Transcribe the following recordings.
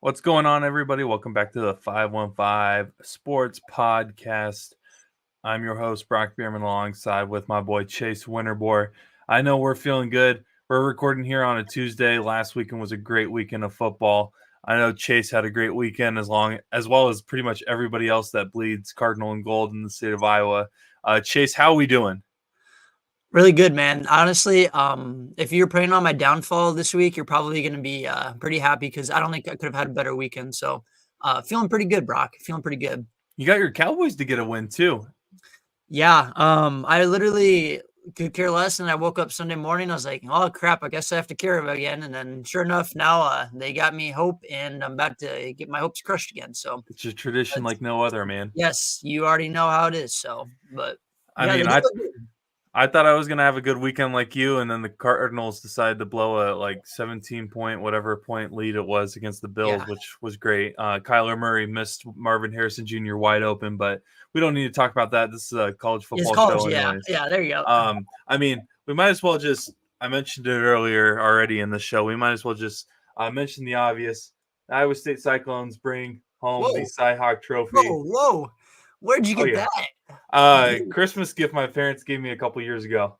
What's going on, everybody? Welcome back to the 515 Sports Podcast. I'm your host, Brock Bierman, alongside with my boy Chase Winterbore. I know we're feeling good. We're recording here on a Tuesday. Last weekend was a great weekend of football. I know Chase had a great weekend as well as pretty much everybody else that bleeds Cardinal and gold in the state of Iowa. Chase, how are we doing? Really good, man. Honestly, if you're praying on my downfall this week, you're probably going to be pretty happy because I don't think I could have had a better weekend. So, feeling pretty good, Brock. Feeling pretty good. You got your Cowboys to get a win too. Yeah. I literally could care less, and I woke up Sunday morning. I was like, "Oh crap! I guess I have to care about it again." And then, sure enough, now they got me hope, and I'm about to get my hopes crushed again. So It's a tradition like no other, man. yes, you already know how it is. So, but I yeah, mean, they did look good. I thought I was going to have a good weekend like you, and then the Cardinals decided to blow a 17-point, whatever point lead it was against the Bills, Yeah, which was great. Kyler Murray missed Marvin Harrison Jr. wide open, but we don't need to talk about that. This is a college it's football college. show Yeah, anyways. yeah. There you go. I mean, we might as well just – I mentioned it earlier already in the show. We might as well just mention the obvious. The Iowa State Cyclones bring home the Whoa, CyHawk Trophy. whoa! Where'd you Oh, get yeah. that? Christmas gift my parents gave me a couple years ago.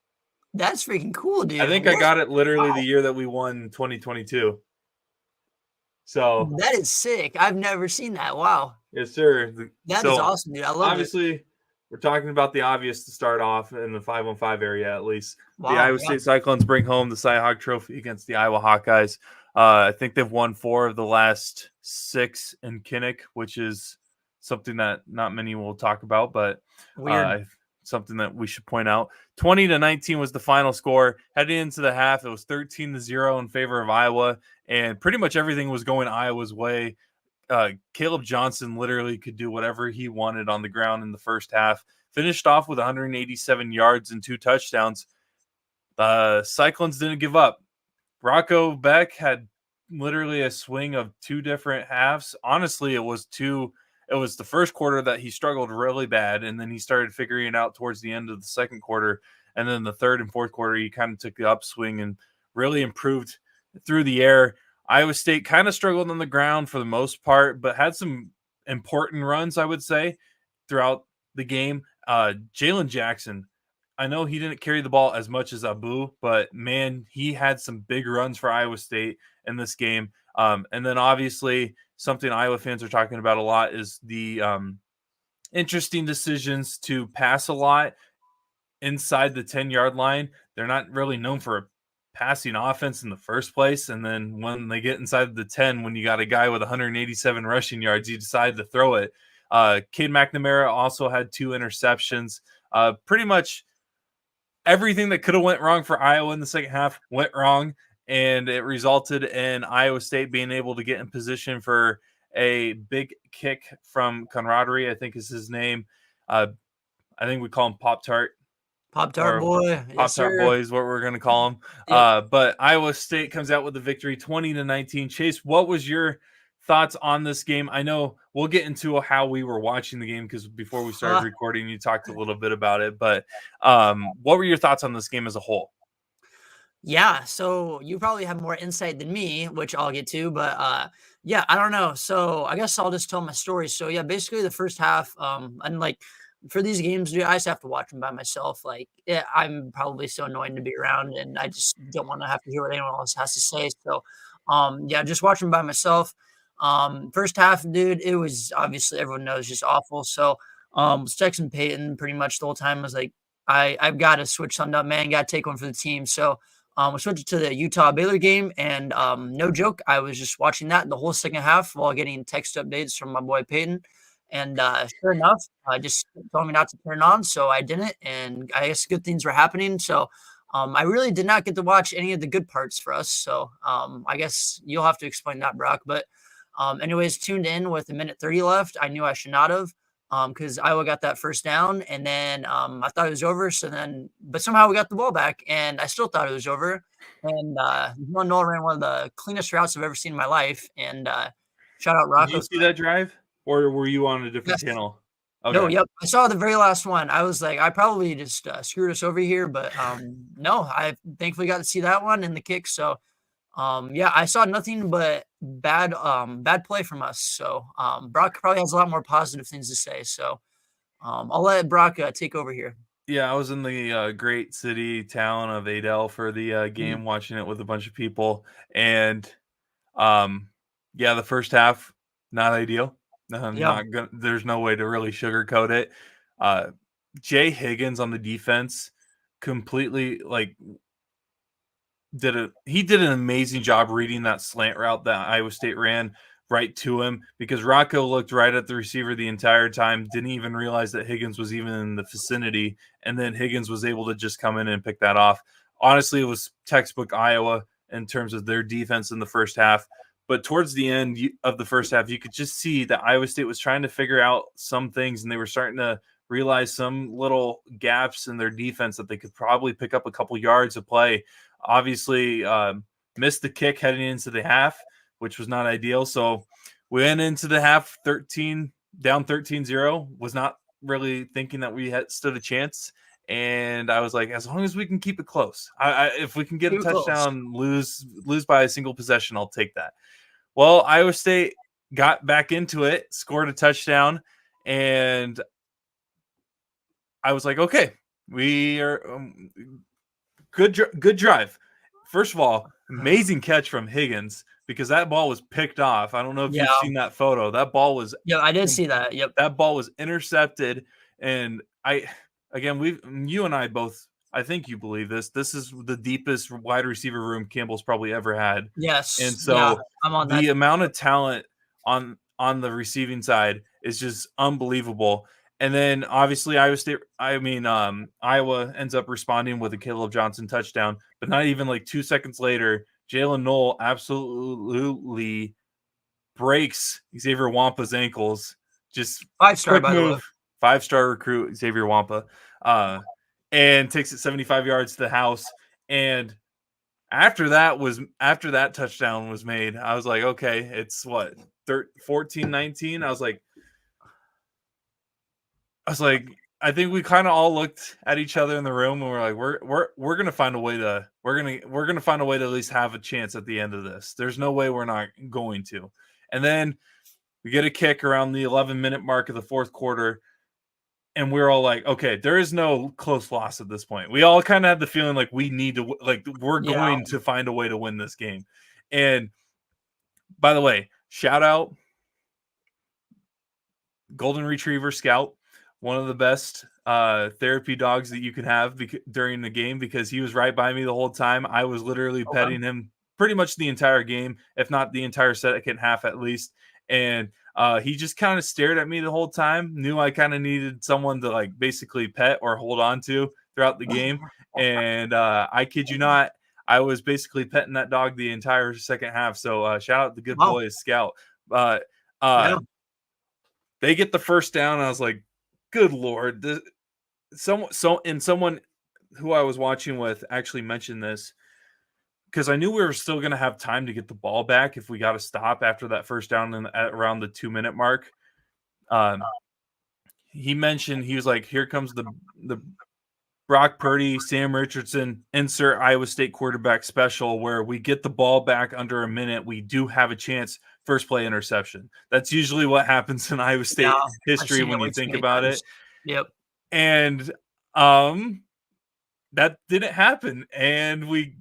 That's freaking cool, dude. I think I got it literally the year that we won 2022. So That is sick. I've never seen that. Wow. yes, sir. That is awesome, dude. I love it. Obviously, we're talking about the obvious to start off in the 515 area, at least. The Wow, Iowa yeah. State Cyclones bring home the CyHawk Trophy against the Iowa Hawkeyes. I think they've won 4 of the last 6 in Kinnick, which is something that not many will talk about, but Weird. something that we should point out. 20-19 was the final score. Heading into the half, it was 13-0 in favor of Iowa, and pretty much everything was going Iowa's way. Caleb Johnson literally could do whatever he wanted on the ground in the first half. Finished off with 187 yards and 2 touchdowns. The Cyclones didn't give up. Rocco Beck had literally a swing of 2 different halves. Honestly, it was the first quarter that he struggled really bad, and then he started figuring it out towards the end of the second quarter. And then the third and fourth quarter, he kind of took the upswing and really improved through the air. Iowa State kind of struggled on the ground for the most part, but had some important runs, I would say, throughout the game. Jalen Jackson, I know he didn't carry the ball as much as Abu, but man, he had some big runs for Iowa State in this game. And then obviously something Iowa fans are talking about a lot is the interesting decisions to pass a lot inside the 10-yard line. They're not really known for a passing offense in the first place. And then when they get inside the 10, when you got a guy with 187 rushing yards, you decide to throw it. Cade McNamara also had 2 interceptions. Pretty much everything that could have went wrong for Iowa in the second half went wrong, and it resulted in Iowa State being able to get in position for a big kick from Conradry, I think is his name. I think we call him Pop-Tart. Pop-Tart boy. Yes, Pop-Tart sir. boy is what we're going to call him. Yep. But Iowa State comes out with the victory 20-19. Chase, what was your thoughts on this game? I know we'll get into how we were watching the game because before we started recording, you talked a little bit about it. But what were your thoughts on this game as a whole? Yeah, so you probably have more insight than me, which I'll get to, but yeah, I don't know. So I guess I'll just tell my story. So yeah, basically the first half, and like for these games, dude, I just have to watch them by myself. Like, yeah, I'm probably so annoying to be around, and I just don't want to have to hear what anyone else has to say. So, yeah, just watching by myself. First half, dude, it was obviously everyone knows just awful. So, was texting Peyton pretty much the whole time. I was like, I've got to switch something up, man. Got to take one for the team. So. We switched to the Utah Baylor game, and no joke, I was just watching that the whole second half while getting text updates from my boy Peyton. And sure enough, just told me not to turn it on, so I didn't. And I guess good things were happening. So I really did not get to watch any of the good parts for us. So I guess you'll have to explain that, Brock. But anyways, tuned in with a minute 30 left. I knew I should not have. Because Iowa got that first down, and then I thought it was over. But somehow we got the ball back, and I still thought it was over. And Noah ran one of the cleanest routes I've ever seen in my life. And shout out Rocco. Did you see that drive, or were you on a different channel? Okay. No, yep. I saw the very last one. I was like, I probably just screwed us over here, but no, I thankfully got to see that one and the kick. So Yeah, I saw nothing but bad play from us. So Brock probably has a lot more positive things to say. So I'll let Brock take over here. Yeah, I was in the great city town of Adel for the Mhm. game, watching it with a bunch of people, and um, yeah, the first half not ideal. Yeah, Not gonna. There's no way to really sugarcoat it. Uh, Jay Higgins on the defense completely like did an amazing job reading that slant route that Iowa State ran right to him, because Rocco looked right at the receiver the entire time, didn't even realize that Higgins was even in the vicinity, and then Higgins was able to just come in and pick that off. Honestly, it was textbook Iowa in terms of their defense in the first half. But towards the end of the first half, you could just see that Iowa State was trying to figure out some things, and they were starting to realize some little gaps in their defense that they could probably pick up a couple yards of play. Obviously, missed the kick heading into the half, which was not ideal. So we went into the half 13, down 13-0. Was not really thinking that we had stood a chance. And I was like, as long as we can keep it close, if we can get a too close. touchdown, lose by a single possession, I'll take that. Well, Iowa State got back into it, scored a touchdown, and I was like, okay, we are good drive. First of all, amazing catch from Higgins, because that ball was picked off. I don't know if you've Yeah, seen that photo. yeah, I did see that. Yep. That ball was intercepted, and I again we you and I both. I think you believe this. This is the deepest wide receiver room Campbell's probably ever had, and Yes. Yeah, so I'm on that. the amount of talent on the receiving side is just unbelievable. And then obviously Iowa ends up responding with a Caleb Johnson touchdown, but not even like 2 seconds later, Jalen Knoll absolutely breaks Xavier Wampa's ankles. Just 5-star, quick by the way. move, 5-star recruit Xavier Wampa, uh, and takes it 75 yards to the house. And after that touchdown was made, I was like, okay, it's what 14-19. I was like, I think we kind of all looked at each other in the room, and we're like, we're gonna find a way to we're gonna find a way to at least have a chance at the end of this. There's no way we're not going to. And then we get a kick around the 11-minute mark of the fourth quarter, and we're all like, okay, there is no close loss at this point. We all kind of had the feeling like we need to like we're Yeah. going to find a way to win this game. And by the way, shout out Golden Retriever Scout, one of the best therapy dogs that you can have during the game, because he was right by me the whole time. I was literally Okay. petting him pretty much the entire game, if not the entire second half at least. And he just kind of stared at me the whole time, knew I kind of needed someone to like basically pet or hold on to throughout the game. And I kid you not, I was basically petting that dog the entire second half. So shout out the good Wow. boys, Scout. But uh, Yeah. they get the first down. I was like, good Lord. Someone who I was watching with actually mentioned this, because I knew we were still going to have time to get the ball back if we got to stop after that first down at around the 2-minute mark. Um, he mentioned, he was like, here comes the Brock Purdy, Sam Richardson, insert Iowa State quarterback special, where we get the ball back under a minute. We do have a chance. First play interception. That's usually what happens in Iowa Yeah. State I've history seen it when way you too think many about it. times. Yep. And um, that didn't happen. And we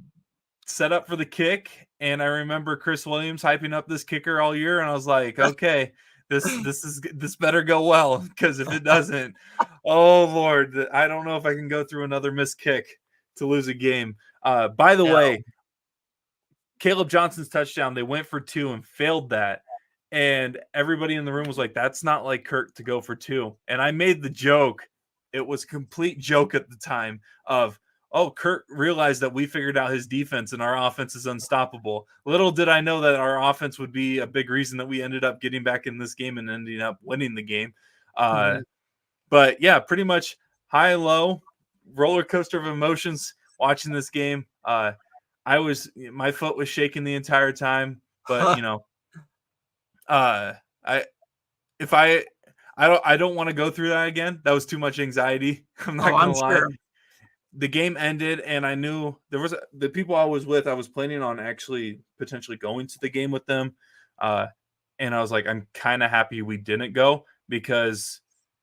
set up for the kick. And I remember Chris Williams hyping up this kicker all year. And I was like, okay, this better go well, because if it doesn't, oh Lord, I don't know if I can go through another missed kick to lose a game. By the Yeah. way, Caleb Johnson's touchdown, they went for two and failed that. And everybody in the room was like, that's not like Kirk to go for two. And I made the joke. It was a complete joke at the time of, oh, Kirk realized that we figured out his defense and our offense is unstoppable. Little did I know that our offense would be a big reason that we ended up getting back in this game and ending up winning the game. Mhm. But yeah, pretty much high and low, roller coaster of emotions watching this game. My foot was shaking the entire time, but uh, I if I don't want to go through that again. That was too much anxiety. I'm Oh, not I'm gonna lie. sure. the game ended, and I knew there was the people I was with. I was planning on actually potentially going to the game with them, and I was like, I'm kind of happy we didn't go because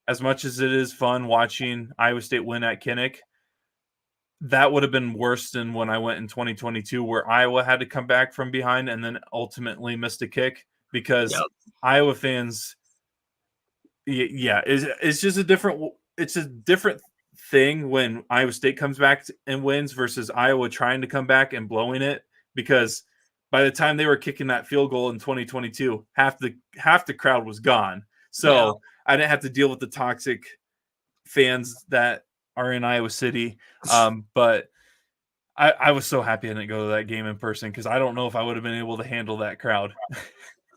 as much as it is fun watching Iowa State win at Kinnick, that would have been worse than when I went in 2022, where Iowa had to come back from behind and then ultimately missed a kick because Yep. Iowa fans, yeah, it's just it's a different thing when Iowa State comes back and wins versus Iowa trying to come back and blowing it, because by the time they were kicking that field goal in 2022, half the crowd was gone. So Yeah. I didn't have to deal with the toxic fans that are in Iowa City. But I was so happy I didn't go to that game in person because I don't know if I would have been able to handle that crowd.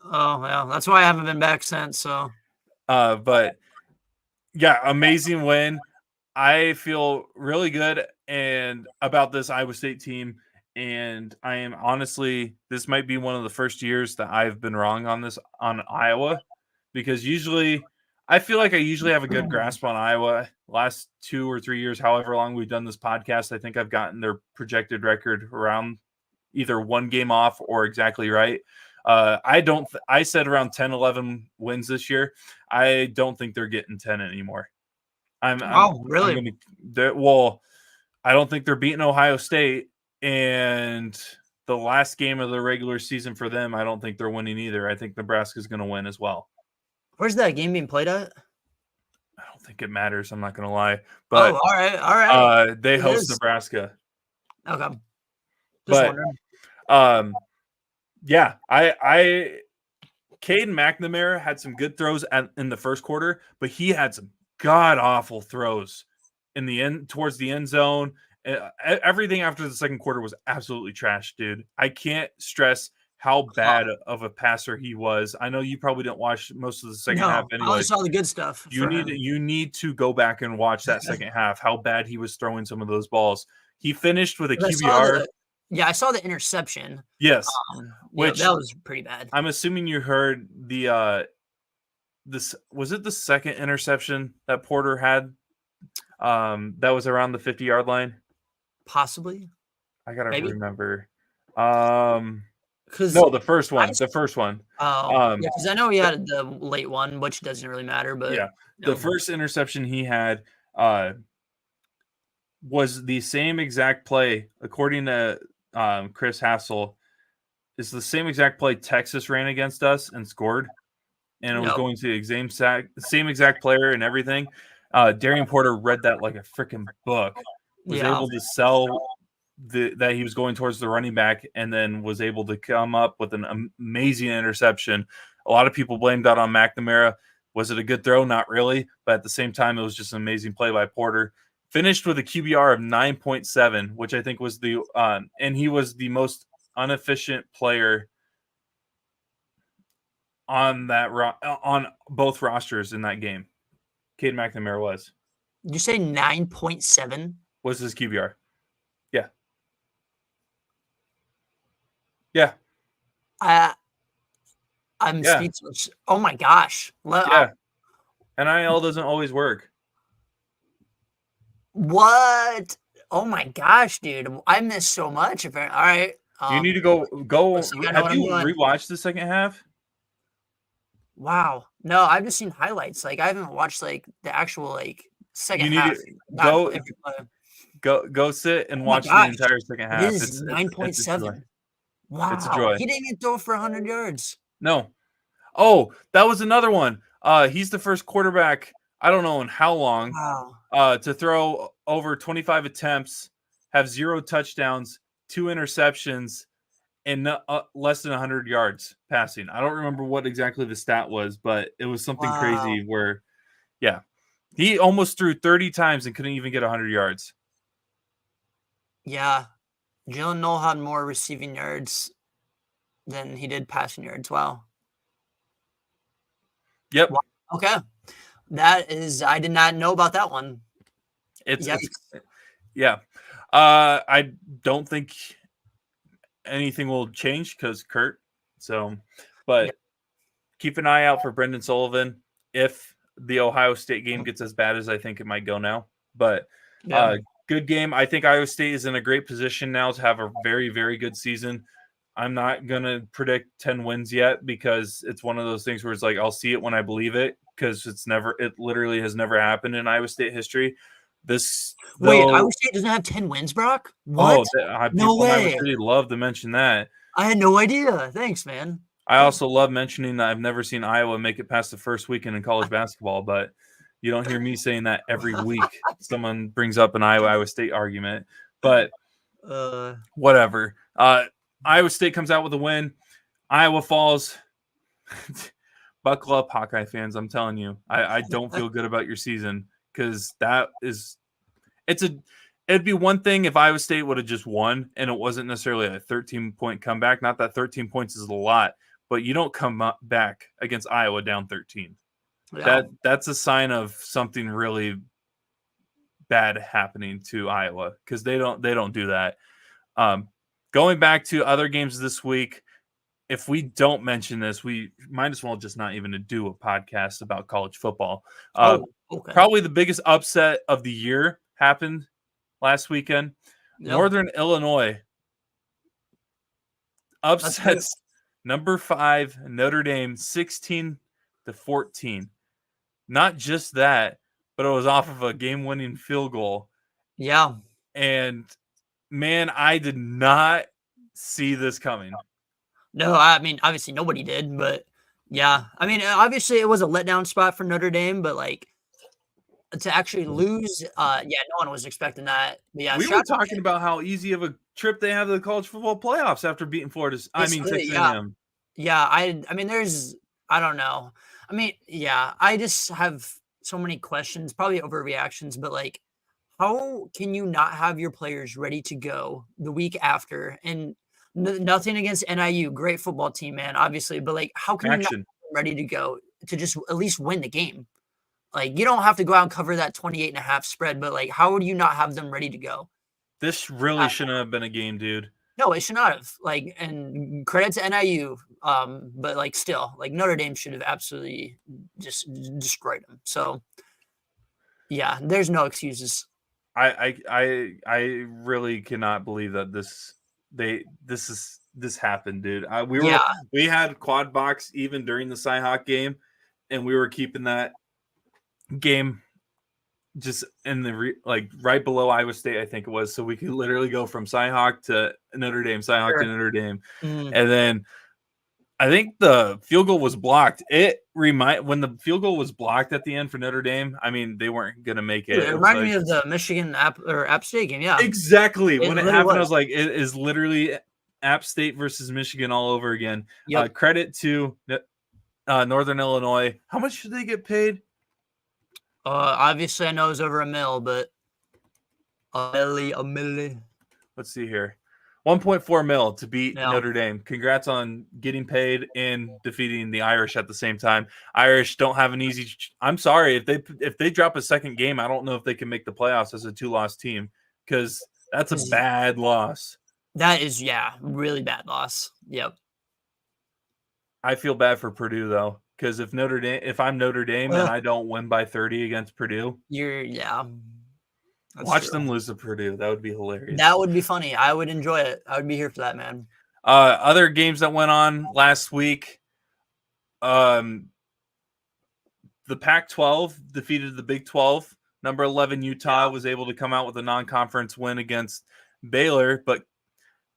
Oh, yeah. That's why I haven't been back since. So, But yeah, amazing win. I feel really good and about this Iowa State team. And I am honestly, this might be one of the first years that I've been wrong on Iowa, because usually I feel like I usually have a good grasp on Iowa. Last 2 or 3 years, however long we've done this podcast, I think I've gotten their projected record around either one game off or exactly right. I said around 10, 11 wins this year. I don't think they're getting 10 anymore. I'm really? well, I don't think they're beating Ohio State, and the last game of the regular season for them, I don't think they're winning either. I think Nebraska's going to win as well. Where's that game being played at? I don't think it matters. I'm not going to lie, Oh, but all right. they It host is. Nebraska. Okay. Just But wondering. yeah, Caden McNamara had some good throws in the first quarter, but he had some god awful throws in the end towards the end zone. Everything after the second quarter was absolutely trash, dude. I can't stress how bad of a passer he was. I know you probably didn't watch most of the second half No, I only anyways. saw the good stuff. You need to go back and watch that second half, how bad he was throwing some of those balls. He finished with a QBR. I saw the interception. Yes. Which that was pretty bad. I'm assuming you heard this was it the second interception that Porter had that was around the 50-yard line? Possibly. I gotta remember. Because no, the first one. The first one. Oh, yeah, because I know he had the late one, which doesn't really matter. But yeah, the first interception he had was the same exact play, according to Chris Hassel. It's the same exact play Texas ran against us and scored, and it was going to the same exact player and everything. Darian Porter read that like a freaking book. Was able to sell that he was going towards the running back, and then was able to come up with an amazing interception. A lot of people blamed that on McNamara. Was it a good throw? Not really, but at the same time, it was just an amazing play by Porter. Finished with a QBR of 9.7, which I think was and he was the most inefficient player on on both rosters in that game. Caden McNamara was. Did you say 9.7? Was his QBR? Yeah. Yeah. I'm speechless. Oh my gosh. Yeah. NIL doesn't always work. What? Oh my gosh, dude. I missed so much. All right. You need to go. Have you rewatched the second half? Wow. No, I've just seen highlights. Like I haven't watched like the actual like second half. Go sit and watch the entire second half. It's 9.7. Wow. It's a joy. He didn't even throw for 100 yards. No. Oh, that was another one. He's the first quarterback, I don't know in how long, to throw over 25 attempts, have 0 touchdowns, 2 interceptions, and less than 100 yards passing. I don't remember what exactly the stat was, but it was something crazy where, yeah, he almost threw 30 times and couldn't even get 100 yards. Yeah. Jalen Noel had more receiving yards than he did passing yards. Wow. Yep. Wow. Okay. That is, I did not know about that one. Yeah. I don't think anything will change because Kurt. So, but keep an eye out for Brendan Sullivan if the Ohio State game gets as bad as I think it might go now. But good game. I think Iowa State is in a great position now to have a very, very good season. I'm not going to predict 10 wins yet because it's one of those things where it's like I'll see it when I believe it because it literally has never happened in Iowa State history. Wait, Iowa State doesn't have 10 wins, Brock? What? No People in Iowa way. City love to mention that. I had no idea. Thanks, man. I also love mentioning that I've never seen Iowa make it past the first weekend in college basketball, but you don't hear me saying that every week. Someone brings up an Iowa State argument, but whatever. Iowa State comes out with a win. Iowa falls. Buckle up, Hawkeye fans. I'm telling you, I don't feel good about your season because it'd be one thing if Iowa State would have just won and it wasn't necessarily a 13-point comeback. Not that 13 points is a lot, but you don't come back against Iowa down 13. Yeah. That's a sign of something really bad happening to Iowa because they don't do that. Going back to other games this week, if we don't mention this, we might as well just not even do a podcast about college football. Okay. Probably the biggest upset of the year happened last weekend. Yep. Northern Illinois upsets number 5 Notre Dame 16-14. Not just that, but it was off of a game-winning field goal. Yeah. And man, I did not see this coming. No, I mean, obviously nobody did, but yeah. I mean, obviously it was a letdown spot for Notre Dame, but like to actually lose, yeah, no one was expecting that. But yeah, we were talking about how easy of a trip they have to the college football playoffs after beating Texas A&M. Yeah, I mean, I don't know. I mean, yeah, I just have so many questions, probably overreactions, but like, how can you not have your players ready to go the week after? And nothing against NIU, great football team, man, obviously, but like, how can you not be ready to go to just at least win the game? Like, you don't have to go out and cover that 28.5 spread, but like, how would you not have them ready to go? This really shouldn't have been a game, dude. No, it should not have. Like, and credit to NIU, but like, still, like Notre Dame should have absolutely just destroyed them. So, yeah, there's no excuses. I really cannot believe that this happened, dude. We had quad box even during the CyHawk game, and we were keeping that game just in the right below Iowa State, I think it was, so we could literally go from CyHawk to Notre Dame, CyHawk to Notre Dame, and then I think the field goal was blocked. When the field goal was blocked at the end for Notre Dame, I mean, they weren't going to make it. It reminded me of the Michigan App State game. Yeah, exactly. When it happened, I was like, it is literally App State versus Michigan all over again. Yep. Credit to Northern Illinois. How much should they get paid? Obviously, I know it was over $1 million, but a million. Let's see here. 1.4 mil to beat Notre Dame. Congrats on getting paid and defeating the Irish at the same time. Irish don't have an easy. I'm sorry if they drop a second game. I don't know if they can make the playoffs as a 2-loss team because that's a bad loss. That is, really bad loss. Yep. I feel bad for Purdue though, because if I'm Notre Dame and I don't win by 30 against Purdue, watch them lose to Purdue. That would be hilarious. That would be funny. I would enjoy it. I would be here for that, man. Other games that went on last week, the Pac-12 defeated the Big 12. Number 11 Utah was able to come out with a non-conference win against Baylor. But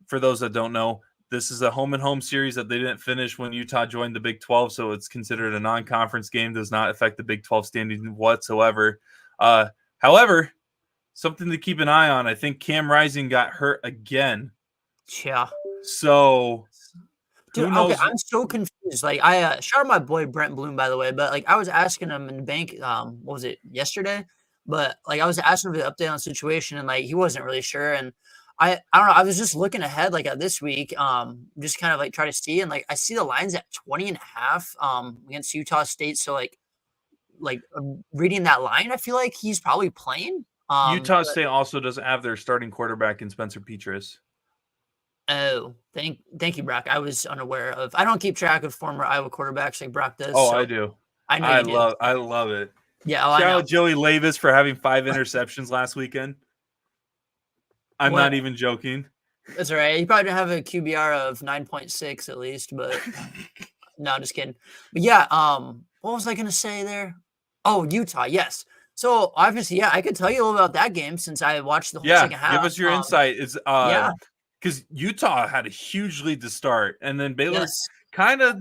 for those that don't know, this is a home-and-home series that they didn't finish when Utah joined the Big 12, so it's considered a non-conference game. Does not affect the Big 12 standing whatsoever. However, something to keep an eye on. I think Cam Rising got hurt again. Yeah. So, dude, okay, I'm so confused. Like, I shout out my boy Brent Bloom, by the way. But like, I was asking him in the bank. What was it, yesterday? But like, I was asking him for the update on the situation, and like, he wasn't really sure. And I don't know. I was just looking ahead, like at this week, just kind of like try to see, and like, I see the lines at 20.5 against Utah State. So like reading that line, I feel like he's probably playing. Utah State also doesn't have their starting quarterback in Spencer Petras. Oh, thank you, Brock. I was unaware of. I don't keep track of former Iowa quarterbacks like Brock does. Oh, so I do. I know I love it. Yeah. Shout out Joey Levis for having 5 interceptions last weekend. I'm What? not even joking. That's all right. You probably don't have a QBR of 9.6 at least, but no, just kidding. But yeah, what was I gonna say there? Oh, Utah, yes. So obviously, yeah, I could tell you a little about that game since I watched the whole Yeah, second half. give us your insight. Is Yeah, because Utah had a huge lead to start, and then Baylor yes. kind of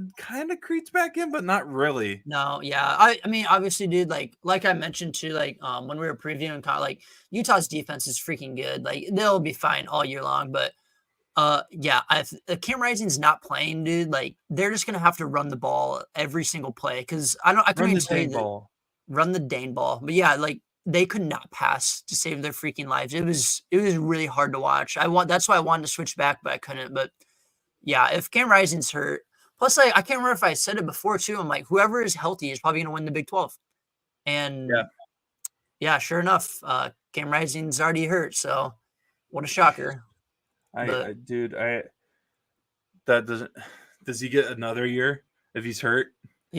creeps back in, but not really. No, yeah. I mean, obviously, dude, like I mentioned too, when we were previewing, like Utah's defense is freaking good. Like they'll be fine all year long. But yeah, if Cam Rising's not playing, dude, like they're just gonna have to run the ball every single play because I couldn't Run even the tell you dang that ball. run the Dane ball. But yeah, like they could not pass to save their freaking lives. It was really hard to watch. That's why I wanted to switch back, but I couldn't. But yeah, if Cam Rising's hurt, plus like I can't remember if I said it before too. I'm like, whoever is healthy is probably gonna win the Big 12. Yeah, And yeah, sure enough, Cam Rising's already hurt. So what a shocker. But dude, that doesn't. Does he get another year if he's hurt?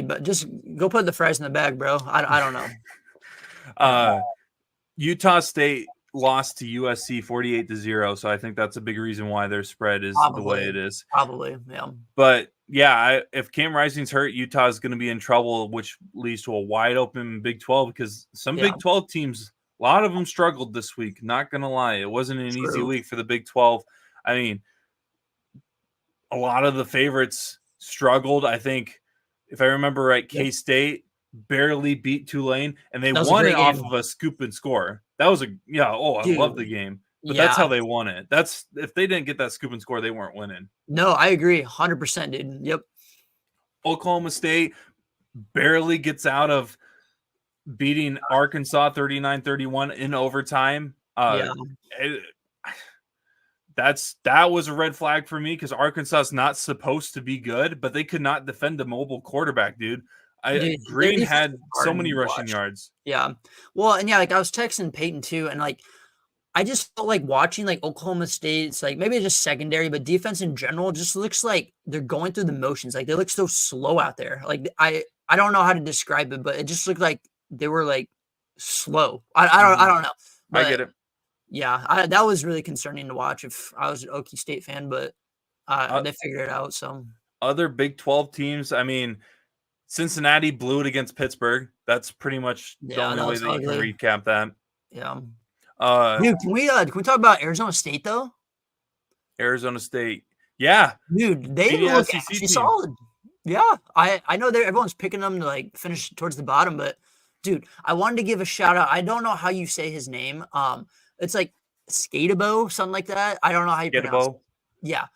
but just go put the fries in the bag, bro. I don't know. Utah State lost to USC 48-0, so I think that's a big reason why their spread is the way it is. Probably, yeah. But yeah, if Cam Rising's hurt, Utah is going to be in trouble, which leads to a wide open Big 12 because some Yeah. Big 12 teams, a lot of them struggled this week. Not going to lie, it wasn't an easy True. week for the Big 12. I mean, a lot of the favorites struggled. I think, if I remember right, Yep. K-State barely beat Tulane, and they That was a won great it off game. of a scoop and score. That was I love the Dude, game. But yeah. that's how they won it. That's if they didn't get that scoop and score, they weren't winning. No, I agree 100%, dude. Yep. Oklahoma State barely gets out of beating Arkansas 39-31 in overtime. Yeah. That was a red flag for me because Arkansas is not supposed to be good, but they could not defend a mobile quarterback, dude. Dude, Green their had defense is so hard many to rushing watch. yards. Yeah. Well, and yeah, like I was texting Peyton too, and like I just felt like watching like Oklahoma State's like maybe just secondary, but defense in general just looks like they're going through the motions. Like they look so slow out there. Like I don't know how to describe it, but it just looked like they were like slow. I don't know. I But get it. yeah, that was really concerning to watch if I was an Okie State fan, but they figured it out. So Other Big 12 teams, I mean, Cincinnati blew it against Pittsburgh. That's pretty much the yeah, only that way was that you can ugly. recap that. Yeah. Uh, Dude, can we talk about Arizona State though? Arizona State. Yeah. Dude, they beating look SEC actually team. solid. Yeah, I know everyone's picking them to like finish towards the bottom, but dude, I wanted to give a shout out. I don't know how you say his name. It's like Skatabo, something like that. I don't know how you pronounce it. Gettable. Yeah,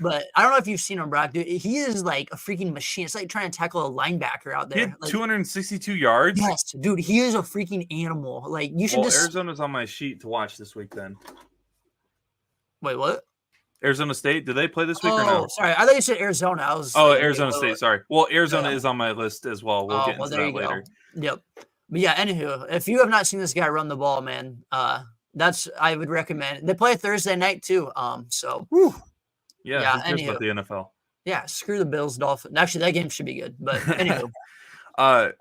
but I don't know if you've seen him, Brock. Dude, he is like a freaking machine. It's like trying to tackle a linebacker out He had there. Like, 262 yards. yes, dude, he is a freaking animal. Like, you should Well, just Arizona's on my sheet to watch this week then. wait. What? Arizona State, did they play this week or no? Oh, sorry. I thought you said Arizona. I was Oh, like, Arizona wait, State, sorry. Well, Arizona Yeah. is on my list as well. We'll get well, into there that you later. go. Yep. But yeah, anywho, if you have not seen this guy run the ball, man, I would recommend. They play Thursday night too. So Whew. Yeah, Yeah, who cares anywho. about the NFL? yeah, screw the Bills, Dolphins. Actually, that game should be good. But anywho,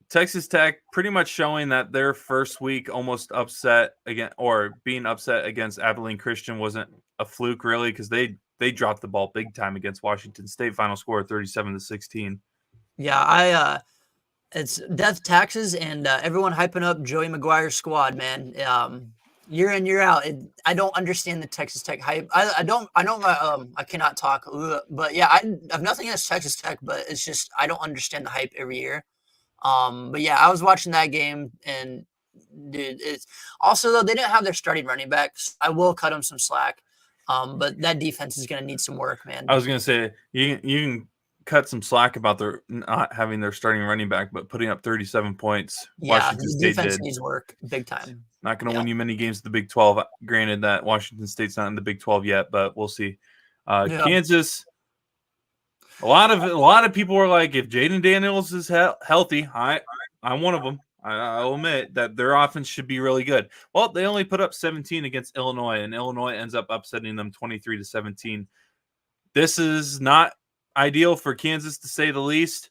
Texas Tech pretty much showing that their first week almost upset again or being upset against Abilene Christian wasn't a fluke really because they dropped the ball big time against Washington State. Final score 37-16. yeah, it's death taxes and everyone hyping up Joey McGuire's squad, man. Year in year out, I don't understand the Texas Tech hype. I don't. I know I cannot talk, but yeah, I have nothing against Texas Tech, but it's just I don't understand the hype every year. But yeah, I was watching that game, and dude, it's also though they didn't have their starting running backs. I will cut them some slack. But that defense is going to need some work, man. I was going to say you can cut some slack about their not having their starting running back, but putting up 37 points. Yeah, Washington the State defense did. needs work big time. Not going to win you many games in the Big 12. Granted that Washington State's not in the Big 12 yet, but we'll see. Kansas. A lot of people were like, if Jaden Daniels is healthy, I'm one of them. I'll admit that their offense should be really good. Well, they only put up 17 against Illinois, and Illinois ends up upsetting them 23-17. This is not ideal for Kansas, to say the least.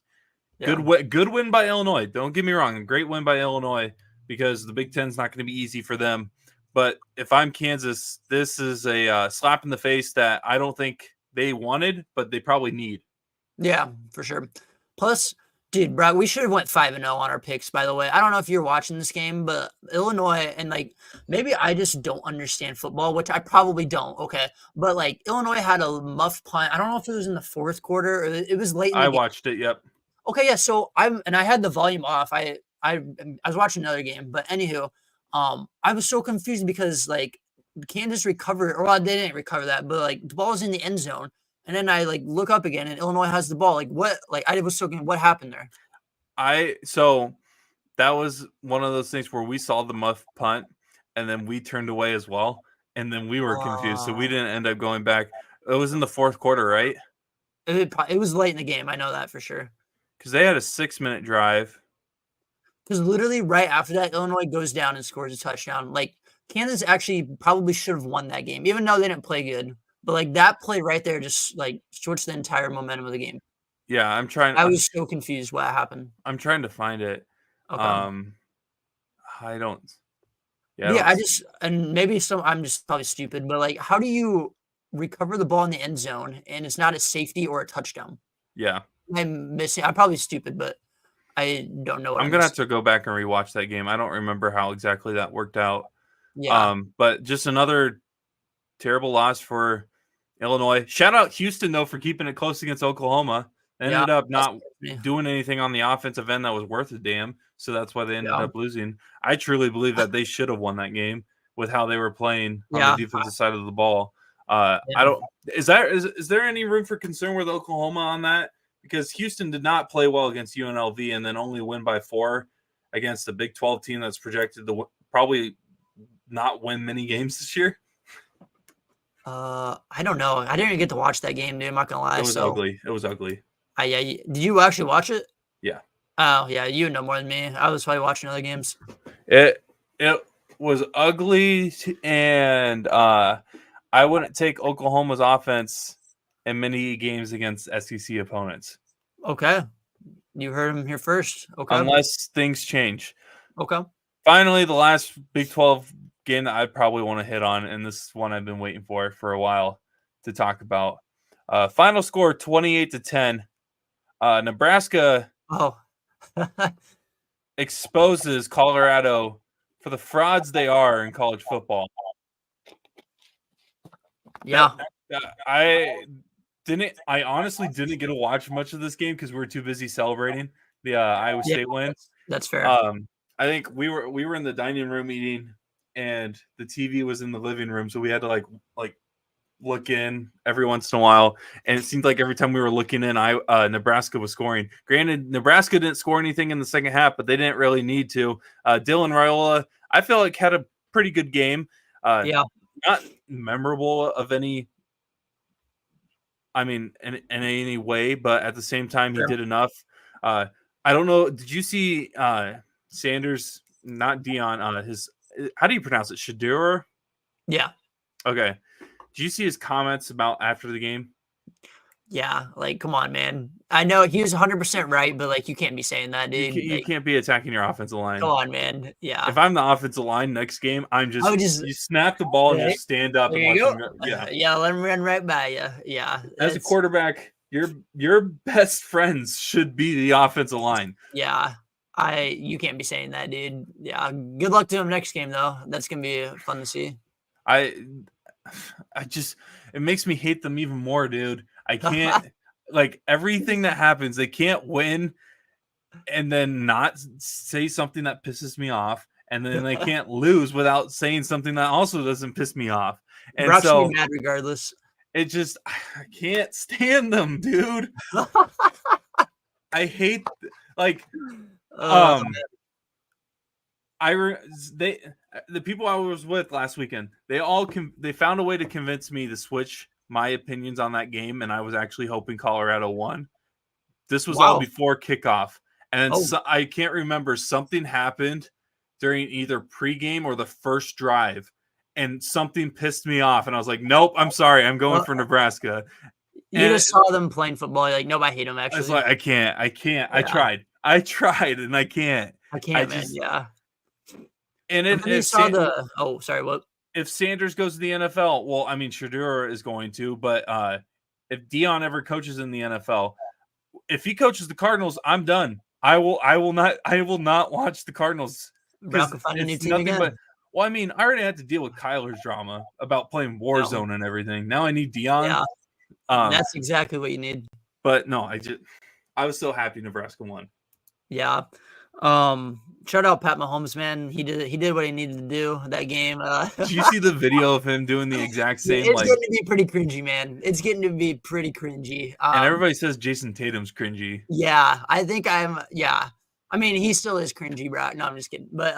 Yeah. Good win by Illinois. Don't get me wrong. A great win by Illinois because the Big Ten's not going to be easy for them. But if I'm Kansas, this is a slap in the face that I don't think they wanted, but they probably need. Yeah, for sure. Plus, dude, bro, we should have went 5-0 on our picks, by the way. I don't know if you're watching this game, but Illinois and like maybe I just don't understand football, which I probably don't. Okay. But like Illinois had a muff punt. I don't know if it was in the fourth quarter or it was late in the I game. watched it. Yep. Okay, yeah. So I had the volume off. I was watching another game, but anywho, I was so confused because like Kansas recovered, or well, they didn't recover that, but like the ball was in the end zone, and then I like look up again, and Illinois has the ball. Like what? Like I was so confused. What happened there? So that was one of those things where we saw the muff punt and then we turned away as well. And then we were confused. So we didn't end up going back. It was in the fourth quarter, right? It was late in the game. I know that for sure. Because they had a 6-minute drive. Because literally right after that, Illinois goes down and scores a touchdown. Like Kansas actually probably should have won that game, even though they didn't play good. But like that play right there just like switched the entire momentum of the game. Yeah, I was so confused what happened. I'm trying to find it. Okay. I don't. Yeah, and maybe I'm just probably stupid, but like, how do you recover the ball in the end zone and it's not a safety or a touchdown? Yeah. I'm probably stupid, but I don't know what I'm gonna have to go back and rewatch that game. I don't remember how exactly that worked out. Yeah. But just another terrible loss for Illinois. Shout out Houston though for keeping it close against Oklahoma. They ended up not doing anything on the offensive end that was worth a damn. So that's why they ended up losing. I truly believe that they should have won that game with how they were playing on the defensive side of the ball. I don't. Is there any room for concern with Oklahoma on that? Because Houston did not play well against UNLV and then only win by 4 against a Big 12 team that's projected to probably not win many games this year. I don't know. I didn't even get to watch that game, dude. I'm not gonna lie. It was ugly. It was ugly. Yeah. Did you actually watch it? Yeah. Oh yeah, you know more than me. I was probably watching other games. It was ugly, and I wouldn't take Oklahoma's offense in many games against SEC opponents. Okay, you heard him here first. Okay, unless things change. Okay. Finally, the last Big 12 game that I probably want to hit on, and this is one I've been waiting for a while to talk about. Final score 28-10. Nebraska exposes Colorado for the frauds they are in college football. Yeah. I honestly didn't get to watch much of this game because we were too busy celebrating the Iowa State win. That's fair. I think we were in the dining room eating, and the TV was in the living room, so we had to like look in every once in a while, and it seemed like every time we were looking in, Nebraska was scoring. Granted, Nebraska didn't score anything in the second half, but they didn't really need to. Dylan Raiola, I feel like had a pretty good game. Not memorable of any. I mean, in any way, but at the same time, he did enough. I don't know. Did you see Sanders? Not Dion. His how do you pronounce it? Shadur? Yeah. Okay. Did you see his comments about after the game? Yeah, like come on, man. I know he was 100% right, but like you can't be saying that, dude. You can't be attacking your offensive line. Come on, man. Yeah. If I'm the offensive line next game, you snap the ball and just stand up and watch him go. Yeah, let him run right by you. Yeah. As a quarterback, your best friends should be the offensive line. Yeah. You can't be saying that, dude. Yeah. Good luck to him next game though. That's gonna be fun to see. It makes me hate them even more, dude. I can't like everything that happens, they can't win and then not say something that pisses me off, and then they can't lose without saying something that also doesn't piss me off. And We're so mad regardless. I can't stand them, dude. I hate the people I was with last weekend, they found a way to convince me to switch my opinions on that game, and I was actually hoping Colorado won. This was all before kickoff, and I can't remember, something happened during either pregame or the first drive, and something pissed me off, and I was like, nope, I'm sorry, I'm going for Nebraska. You just saw them playing football. You're like, nope, I hate them, actually. It's like, I can't. Yeah. I tried, and I can't. I can't, man. Yeah. And And then you saw the oh, sorry, what? if Sanders goes to the NFL, well, I mean, Shedeur is going to, but if Dion ever coaches in the NFL, if he coaches the Cardinals, I'm done. I will not watch the Cardinals Brown because can find a new it's team nothing again. but. Well, I mean, I already had to deal with Kyler's drama about playing No. Warzone and everything. Now I need Dion. Yeah, Um, that's exactly what you need. but no, I was so happy Nebraska won. Yeah. Shout out Pat Mahomes, man. He did what he needed to do that game. Did you see the video of him doing the exact Yeah, same it's like? getting to be pretty cringy, man. It's getting to be pretty cringy. And everybody says Jason Tatum's cringy. Yeah, I think yeah. I mean, he still is cringy, bro. No, I'm just kidding. But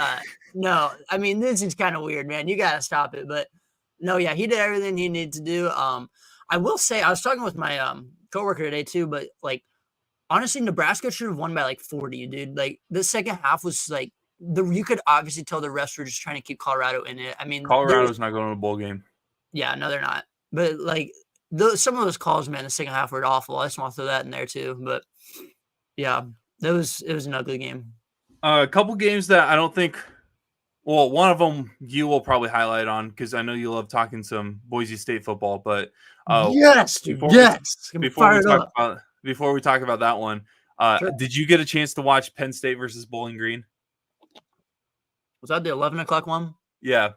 no, I mean, this is kind of weird, man. You gotta stop it. But no, yeah, he did everything he needed to do. I will say I was talking with my coworker today too, but like honestly, Nebraska should have won by like 40, dude. Like the second half was like you could obviously tell the refs were just trying to keep Colorado in it. I mean, Colorado's not going to a bowl game. yeah, no, they're not. But like some of those calls, man, the second half were awful. I just want to throw that in there too. But yeah, it was an ugly game. A couple games that I don't think. Well, one of them you will probably highlight on because I know you love talking some Boise State football. But yes, dude, yes. Before we talk about that one, Sure. did you get a chance to watch Penn State versus Bowling Green? Was that the 11 o'clock one? Yeah.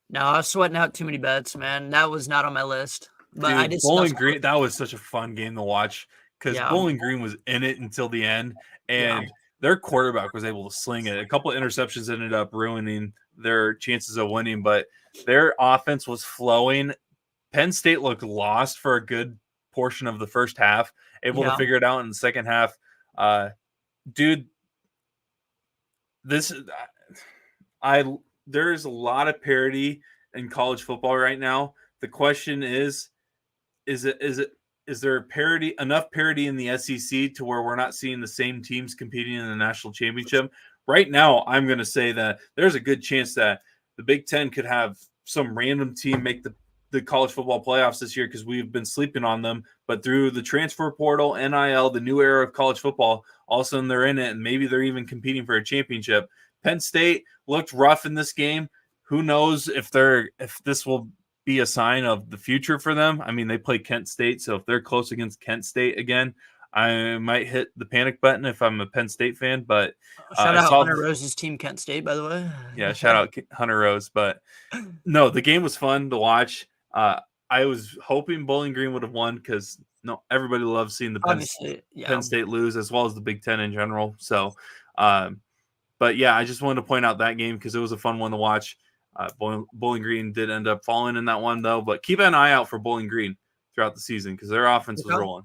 No, I was sweating out too many bets, man. That was not on my list. But Dude, I did Bowling Green. That was such a fun game to watch because Yeah. Bowling Green was in it until the end, and their quarterback was able to sling it. A couple of interceptions ended up ruining their chances of winning, but their offense was flowing. Penn State looked lost for a good portion of the first half, able to figure it out in the second half. Dude, there's a lot of parity in college football right now. The question is there enough parity in the SEC to where we're not seeing the same teams competing in the national championship? Right now, I'm going to say that there's a good chance that the Big Ten could have some random team make the college football playoffs this year because we've been sleeping on them. But through the transfer portal, NIL, the new era of college football, all of a sudden they're in it, and maybe they're even competing for a championship. Penn State looked rough in this game. Who knows if this will be a sign of the future for them? I mean, they play Kent State, so if they're close against Kent State again, I might hit the panic button if I'm a Penn State fan. But shout out Hunter Rose's team, Kent State, by the way. Yeah, shout out Hunter Rose. But no, the game was fun to watch. I was hoping Bowling Green would have won because everybody loves seeing the Penn State lose, as well as the Big Ten in general. So, but yeah, I just wanted to point out that game because it was a fun one to watch. Bowling Green did end up falling in that one, though. But keep an eye out for Bowling Green throughout the season because their offense was rolling.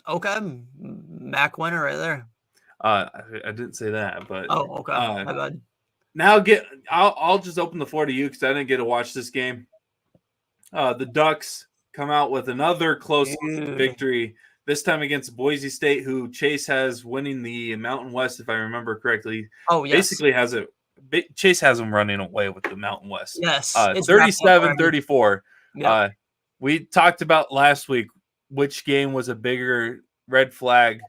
Okay, MAC winner right there. I didn't say that, but okay, my bad. Now I'll just open the floor to you because I didn't get to watch this game. The Ducks come out with another close victory, this time against Boise State, who Chase has winning the Mountain West, if I remember correctly. Oh, yes. Basically Chase has them running away with the Mountain West. Yes. 37-34. Yep. We talked about last week which game was a bigger red flag.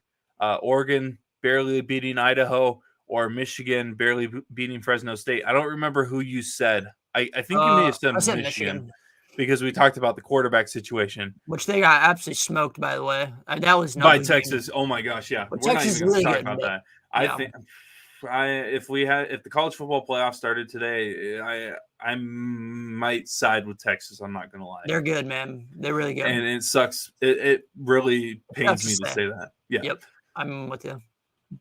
Oregon barely beating Idaho or Michigan barely beating Fresno State. I don't remember who you said. I think you may have said Michigan. Because we talked about the quarterback situation, which they got absolutely smoked, by the way. That was by Texas. Game. Oh my gosh, yeah. But we're Texas not even going to talk about that. I think if the college football playoff started today, I might side with Texas. I'm not going to lie. They're good, man. They're really good. And it sucks. It really pains me to say that. Yeah. Yep. I'm with you.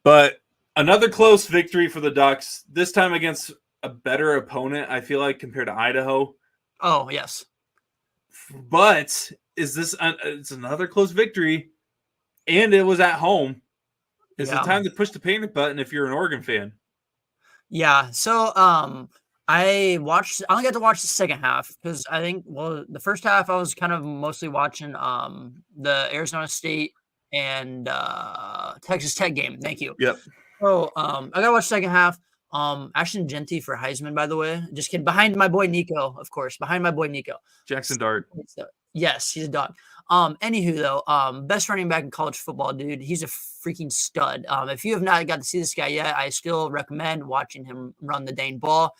But another close victory for the Ducks. This time against a better opponent, I feel like, compared to Idaho. Oh yes. But it's another close victory, and it was at home. Is it time to push the panic button if you're an Oregon fan? Yeah. So I only got to watch the second half because I think the first half I was kind of mostly watching the Arizona State and Texas Tech game. Thank you. Yep. So I got to watch the second half. Ashton Genty for Heisman, by the way. Just kidding. Behind my boy Nico, of course. Behind my boy Nico. Jackson Dart. Yes, he's a dog. Anywho, though, best running back in college football, dude. He's a freaking stud. If you have not got to see this guy yet, I still recommend watching him run the dang ball.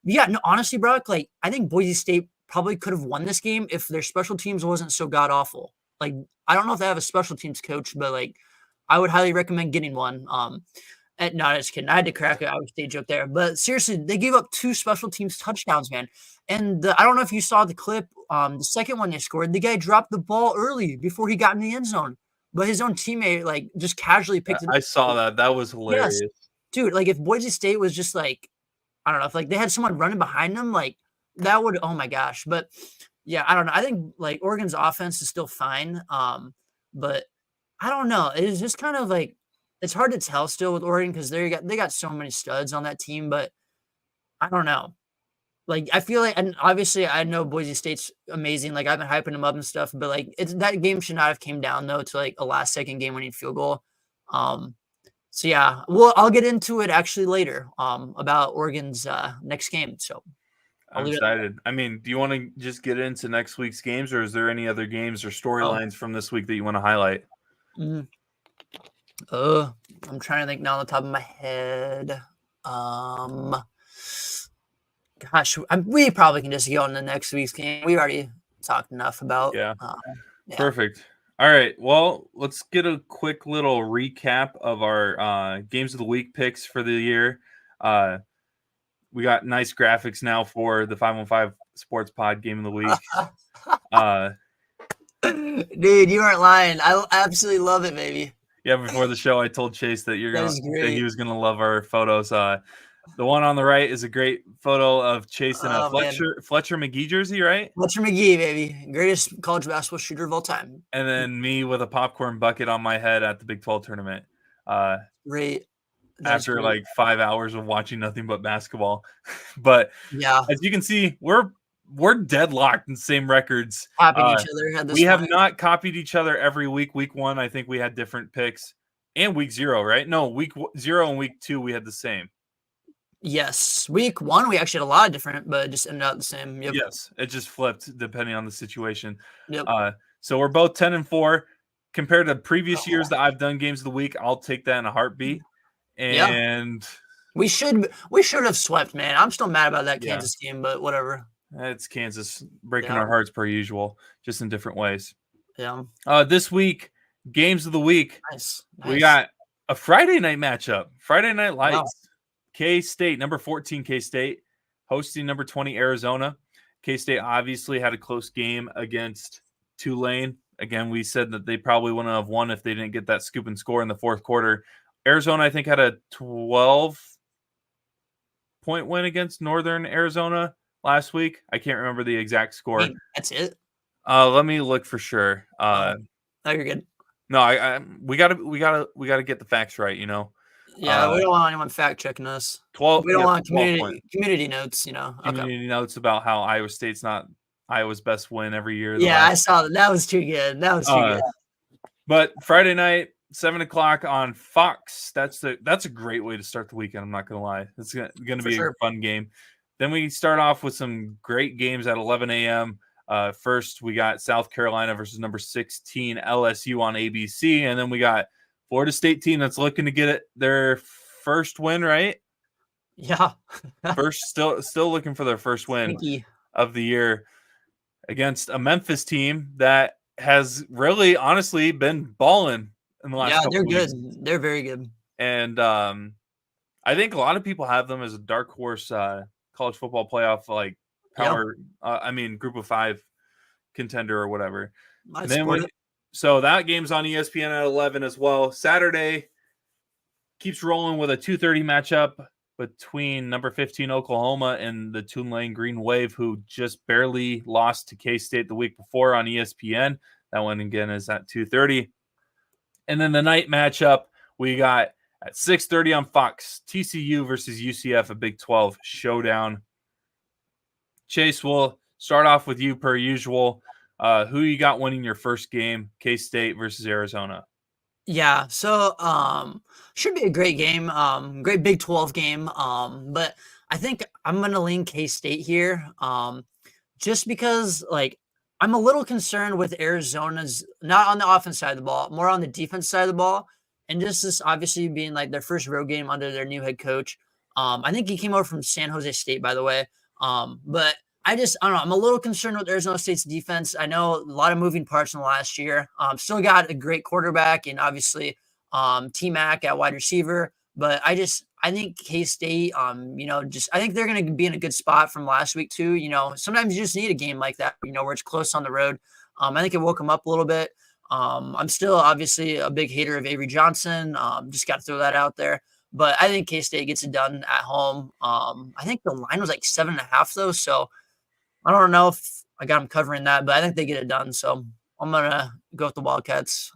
Yeah, no, honestly, Brock, like I think Boise State probably could have won this game if their special teams wasn't so god awful. Like I don't know if they have a special teams coach, but like I would highly recommend getting one. No, just kidding. I had to crack an Iowa State joke there, but seriously, they gave up 2 special teams touchdowns, man. And I don't know if you saw the clip. The second one they scored, the guy dropped the ball early before he got in the end zone, but his own teammate like just casually picked it up. I saw that. That was Yes, hilarious. dude. Like if Boise State was just like I don't know if like they had someone running behind them, like that would. Oh my gosh! But yeah, I don't know. I think like Oregon's offense is still fine, but I don't know. It is just kind of like it's hard to tell still with Oregon because they got so many studs on that team, but I don't know. Like I feel like, and obviously I know Boise State's amazing. Like I've been hyping them up and stuff, but like it's that game should not have came down though to like a last second game winning field goal. Um, so yeah, well I'll get into it actually later. About Oregon's next game. So I'll I'm leave it at excited. I mean, do you want to just get into next week's games, or is there any other games or that. Oh, storylines from this week that you want to highlight? mm, I'm trying to think now on the top of my head. Um, Gosh, we probably can just go on the next week's game. We already talked enough about. Yeah. Yeah. Perfect. All right. Well, let's get a quick little recap of our games of the week picks for the year. We got nice graphics now for the 515 Sports Pod game of the week. Dude, you aren't lying. I absolutely love it, baby. Yeah, before the show, I told Chase that that he was gonna love our photos. The one on the right is a great photo of Chase in a Fletcher McGee jersey, right? Fletcher McGee, baby, greatest college basketball shooter of all time. And then me with a popcorn bucket on my head at the Big 12 tournament. Great. After like 5 hours of watching nothing but basketball, but yeah, as you can see, we're deadlocked in the same records. Copying each other. We have not copied each other every week. Week 1, I think we had different picks, and week 0, right? No, week 0 and week 2 we had the same. Yes, week 1 we actually had a lot of different, but it just ended up the same. Yep. Yes, it just flipped depending on the situation. Yep. So we're both 10-4 compared to previous years that I've done games of the week. I'll take that in a heartbeat. And we should have swept, man. I'm still mad about that Kansas game, but whatever. It's Kansas breaking our hearts per usual, just in different ways. Yeah. This week, games of the week. Nice. We got a Friday night matchup. Friday Night Lights. Wow. K-State, number 14 K-State, hosting number 20 Arizona. K-State obviously had a close game against Tulane. Again, we said that they probably wouldn't have won if they didn't get that scoop and score in the fourth quarter. Arizona, I think, had a 12-point win against Northern Arizona last week. I can't remember the exact score. Wait, that's it? Let me look for sure. No, you're good. No, we gotta get the facts right, you know. Yeah, we don't want anyone fact checking us. 12. We don't want community notes, you know. Community notes about how Iowa State's not Iowa's best win every year. Yeah, I saw that. That was too good. That was too good. But Friday night, 7:00 on Fox. That's a great way to start the weekend. I'm not gonna lie. It's gonna be a fun game. Then we start off with some great games at 11 a.m. First, we got South Carolina versus number 16 LSU on ABC, and then we got Florida State team that's looking to get their first win, right? Yeah. still looking for their first win of the year against a Memphis team that has really, honestly, been balling in the last couple they're weeks. good. They're very good. And I think a lot of people have them as a dark horse college football playoff, like power, group of 5 contender or whatever. So that game's on ESPN at 11 as well. Saturday keeps rolling with a 2:30 matchup between number 15 Oklahoma and the Tulane Green Wave, who just barely lost to K-State the week before on ESPN. That one again is at 2:30. And then the night matchup we got at 6:30 on Fox, TCU versus UCF, a Big 12 showdown. Chase, we'll start off with you per usual. Who you got winning your first game, K-State versus Arizona? Yeah, so should be a great game, great Big 12 game. But I think I'm gonna lean K-State here, just because like I'm a little concerned with Arizona's not on the offense side of the ball, more on the defense side of the ball, and just this obviously being like their first road game under their new head coach. I think he came over from San Jose State, by the way. But I don't know. I'm a little concerned with Arizona State's defense. I know a lot of moving parts in the last year. Still got a great quarterback and obviously T-Mac at wide receiver. But I think K-State, I think they're going to be in a good spot from last week too. Sometimes you just need a game like that, where it's close on the road. I think it woke them up a little bit. I'm still obviously a big hater of Avery Johnson. Just got to throw that out there. But I think K-State gets it done at home. I think the line was like 7.5 though. So I don't know if I got them covering that, but I think they get it done. So I'm going to go with the Wildcats.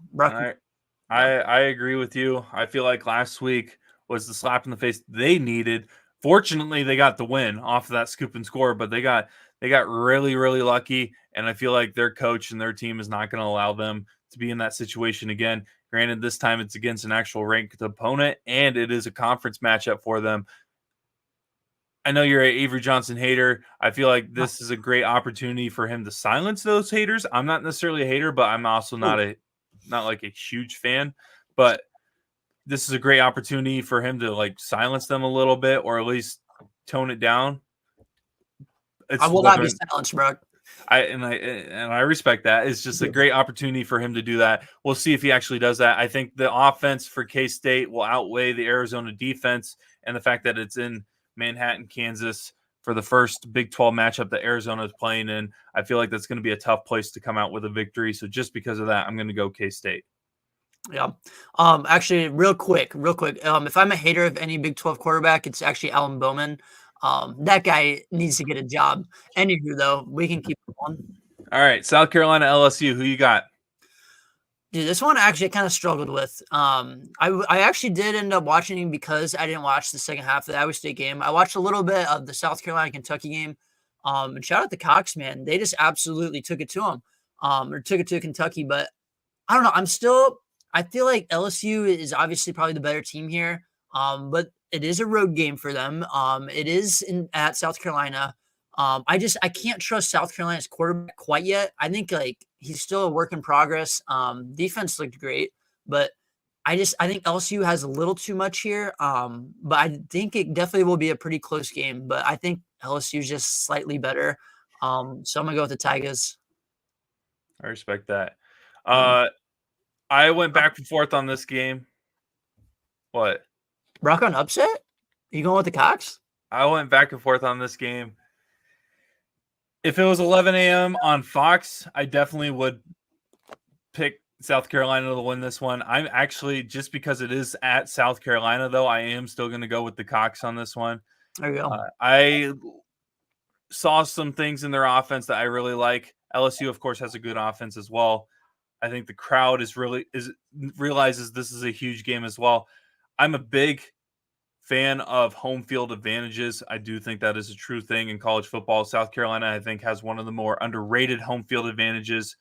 I agree with you. I feel like last week was the slap in the face they needed. Fortunately, they got the win off of that scoop and score, but they got really, really lucky. And I feel like their coach and their team is not going to allow them to be in that situation again. Granted, this time it's against an actual ranked opponent, and it is a conference matchup for them. I know you're an Avery Johnson hater. I feel like this is a great opportunity for him to silence those haters. I'm not necessarily a hater, but I'm also not like a huge fan. But this is a great opportunity for him to like silence them a little bit, or at least tone it down. I will not be silenced, bro. I respect that. It's just a great opportunity for him to do that. We'll see if he actually does that. I think the offense for K-State will outweigh the Arizona defense, and the fact that it's in Manhattan, Kansas for the first Big 12 matchup that Arizona is playing in. I feel like that's going to be a tough place to come out with a victory. So just because of that, I'm going to go K-State. Yeah. Actually, real quick. If I'm a hater of any Big 12 quarterback, it's actually Alan Bowman. That guy needs to get a job. Anywho, though, we can keep going. All right, South Carolina, LSU. Who you got? Dude, this one actually I kind of struggled with. I actually did end up watching him because I didn't watch the second half of the Iowa State game. I watched a little bit of the South Carolina Kentucky game. And shout out to Cox, man. They just absolutely took it to him. Or took it to Kentucky. But I don't know. I feel like LSU is obviously probably the better team here. But it is a road game for them. It is at South Carolina. I can't trust South Carolina's quarterback quite yet. I think like he's still a work in progress. Defense looked great, but I think LSU has a little too much here. But I think it definitely will be a pretty close game. But I think LSU is just slightly better. So I'm gonna go with the Tigers. I respect that. I went back and forth on this game. What? Brock on upset? You going with the Cox? I went back and forth on this game. If it was 11 a.m. on Fox, I definitely would pick South Carolina to win this one. I'm actually, just because it is at South Carolina, though, I am still going to go with the Cox on this one. There you go. I saw some things in their offense that I really like. LSU, of course, has a good offense as well. I think the crowd realizes this is a huge game as well. I'm a big fan of home field advantages. I do think that is a true thing in college football. South Carolina, I think, has one of the more underrated home field advantages.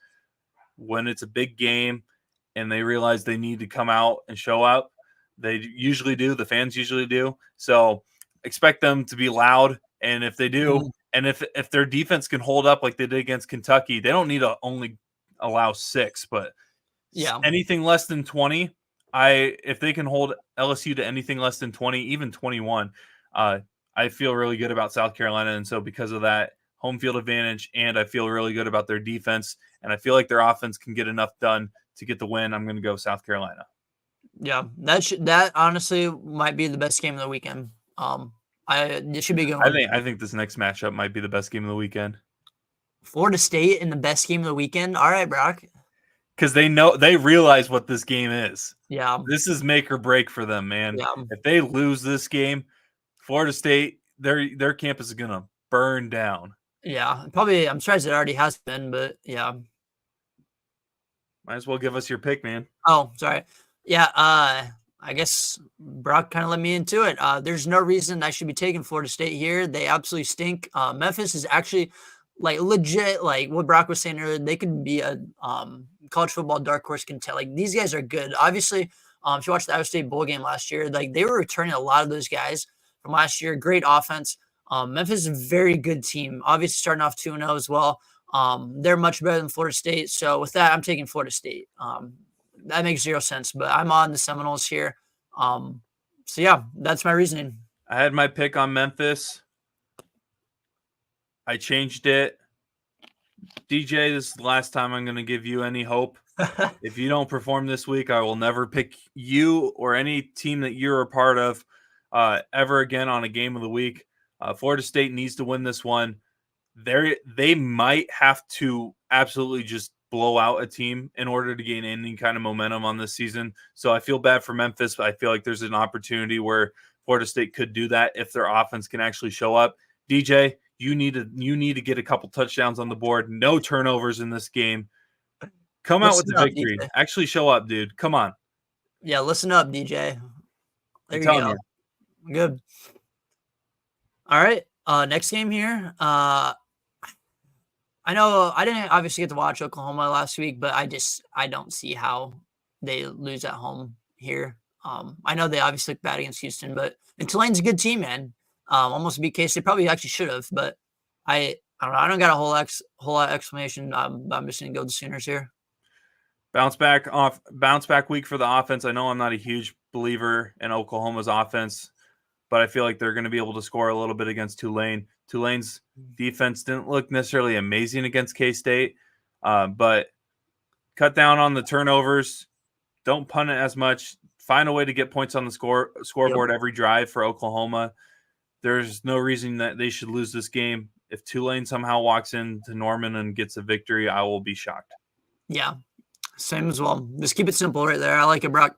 When it's a big game and they realize they need to come out and show up, they usually do. The fans usually do. So expect them to be loud. And if they do, and if their defense can hold up like they did against Kentucky, they don't need to only allow 6, but anything less than 20, if they can hold LSU to anything less than 20, even 21, I feel really good about South Carolina. And so because of that home field advantage, and I feel really good about their defense, and I feel like their offense can get enough done to get the win, I'm going to go South Carolina. Yeah, that honestly might be the best game of the weekend. It should be good. I think this next matchup might be the best game of the weekend. Florida State in the best game of the weekend. All right, Brock. Because they realize what this game is. Yeah. This is make or break for them, man. Yeah. If they lose this game, Florida State, their campus is gonna burn down. Yeah. Probably, I'm surprised it already has been, but yeah. Might as well give us your pick, man. Oh, sorry. Yeah, I guess Brock kind of let me into it. There's no reason I should be taking Florida State here. They absolutely stink. Memphis is actually like legit, like what Brock was saying earlier, they could be a college football dark horse contender. Like these guys are good. Obviously, if you watched the Iowa State bowl game last year, like they were returning a lot of those guys from last year. Great offense. Memphis is a very good team. Obviously, starting off 2-0 as well. They're much better than Florida State. So with that, I'm taking Florida State. That makes zero sense, but I'm on the Seminoles here. So yeah, that's my reasoning. I had my pick on Memphis. I changed it. DJ, this is the last time I'm going to give you any hope. If you don't perform this week, I will never pick you or any team that you're a part of ever again on a game of the week. Florida State needs to win this one. They might have to absolutely just blow out a team in order to gain any kind of momentum on this season. So I feel bad for Memphis, but I feel like there's an opportunity where Florida State could do that if their offense can actually show up. DJ, you need to get a couple touchdowns on the board. No turnovers in this game. Come out with the victory. DJ. Actually show up, dude. Come on. Yeah, listen up, DJ. There I'm you telling go. you. Good. All right. Next game here. I know I didn't obviously get to watch Oklahoma last week, but I don't see how they lose at home here. I know they obviously look bad against Houston, but Tulane's a good team, man. Almost beat Case. They probably actually should have, but I don't know. I don't got a whole lot of explanation. I'm just gonna go the Sooners here. Bounce back week for the offense. I know I'm not a huge believer in Oklahoma's offense, but I feel like they're going to be able to score a little bit against Tulane. Tulane's defense didn't look necessarily amazing against K-State, but cut down on the turnovers. Don't punt it as much. Find a way to get points on the scoreboard every drive for Oklahoma. There's no reason that they should lose this game. If Tulane somehow walks into Norman and gets a victory, I will be shocked. Yeah, same as well. Just keep it simple right there. I like it, Brock.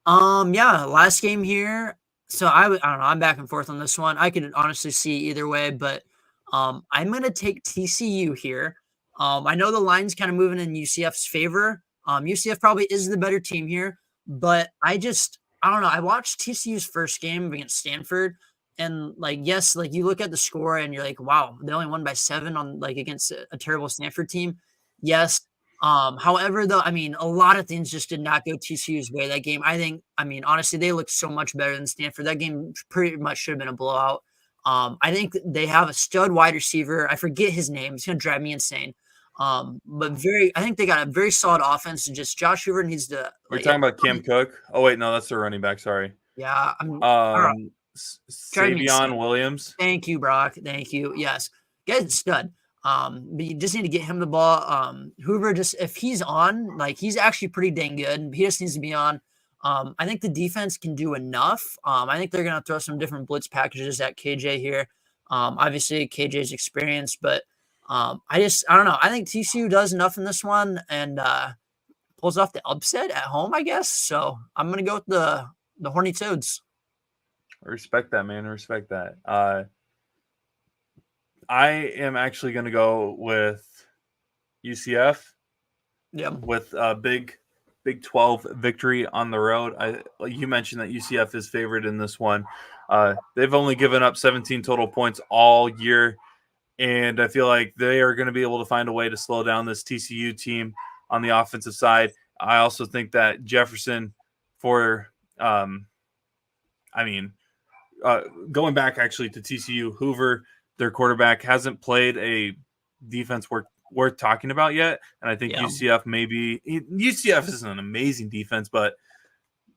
Yeah, last game here. So I don't know. I'm back and forth on this one. I could honestly see either way, but I'm gonna take TCU here. I know the line's kind of moving in UCF's favor. UCF probably is the better team here, but I don't know. I watched TCU's first game against Stanford, and yes, you look at the score and you're like, wow, they only won by 7 on against a terrible Stanford team. Yes. However, though, I mean, a lot of things just did not go TCU's way that game. I mean, honestly, they looked so much better than Stanford. That game pretty much should have been a blowout. I think they have a stud wide receiver. I forget his name. It's going to drive me insane. But I think they got a very solid offense, and just Josh Hoover needs to. We're talking about Cam Cook. Oh wait, no, that's their running back. Sorry. Yeah, Savion Williams. Thank you, Brock. Thank you. Yes, guy's a stud. But you just need to get him the ball. Hoover, if he's on, he's actually pretty dang good. He just needs to be on. I think the defense can do enough. I think they're going to throw some different blitz packages at KJ here. Obviously, KJ's experienced, but I don't know. I think TCU does enough in this one and pulls off the upset at home, I guess. So I'm going to go with the Horny Toads. I respect that, man. I respect that. I am actually going to go with UCF. Yeah. With a Big 12 victory on the road. You mentioned that UCF is favored in this one. They've only given up 17 total points all year, and I feel like they are going to be able to find a way to slow down this TCU team on the offensive side. I also think that Jefferson going back actually to TCU, Hoover, their quarterback, hasn't played a defense worth talking about yet. And I think UCF UCF isn't an amazing defense, but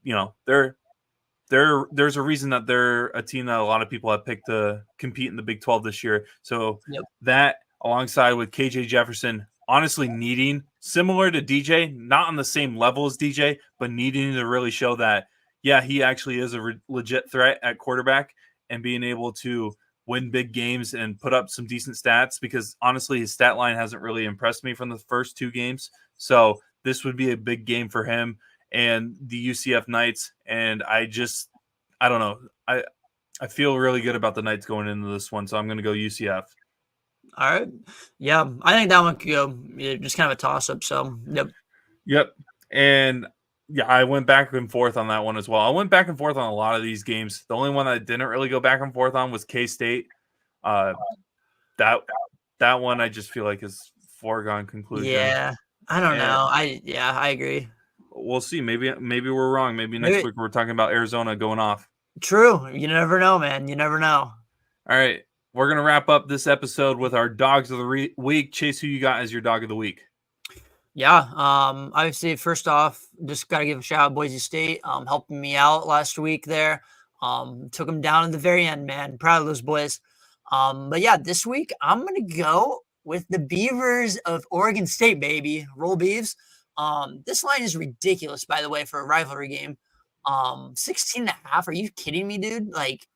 there's a reason that they're a team that a lot of people have picked to compete in the Big 12 this year. So that alongside with KJ Jefferson, honestly needing, similar to DJ, not on the same level as DJ, but needing to really show that, he actually is a legit threat at quarterback and being able to win big games and put up some decent stats, because honestly his stat line hasn't really impressed me from the first 2 games. So this would be a big game for him and the UCF Knights. And I don't know. I feel really good about the Knights going into this one. So I'm going to go UCF. All right. Yeah. I think that one could go just kind of a toss up. So Yep. And I went back and forth on that one as well. I went back and forth on a lot of these games. The only one I didn't really go back and forth on was K-State. That one I just feel like is foregone conclusion. Yeah, I don't know. I agree. We'll see. Maybe we're wrong. Maybe next week we're talking about Arizona going off. True. You never know, man. You never know. All right. We're going to wrap up this episode with our dogs of the week. Chase, who you got as your dog of the week? Yeah. Obviously, first off, just got to give a shout out Boise State, helping me out last week there. Took them down at the very end, man. Proud of those boys. But yeah, this week I'm gonna go with the Beavers of Oregon State, baby. Roll Beavs. This line is ridiculous, by the way, for a rivalry game. 16 and a half. Are you kidding me, dude? Like,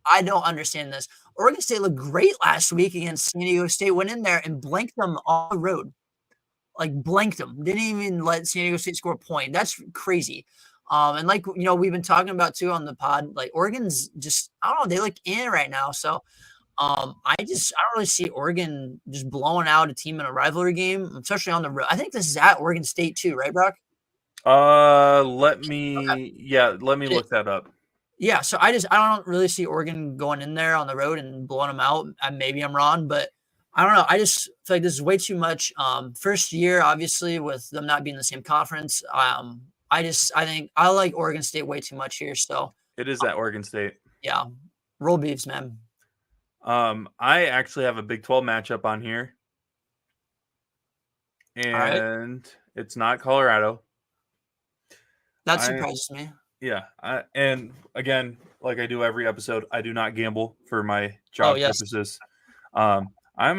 I don't understand this. Oregon State looked great last week against San Diego State, went in there and blanked them on the road. Like, blanked them. Didn't even let San Diego State score a point. That's crazy. And like, we've been talking about too on the pod, like Oregon's just, I don't know, they look in right now. So I don't really see Oregon just blowing out a team in a rivalry game, especially on the road. I think this is at Oregon State too, right, Brock? Let me It look is. that up. Yeah, so I don't really see Oregon going in there on the road and blowing them out. Maybe I'm wrong, but I don't know. I just feel like this is way too much. First year, obviously, with them not being in the same conference. I think I like Oregon State way too much here. So It is at Oregon State. yeah, roll beefs, man. I actually have a Big 12 matchup on here, All right, and it's not Colorado. that I surprises me. Yeah, and again, like I do every episode, I do not gamble for my Oh job yes, purposes. I'm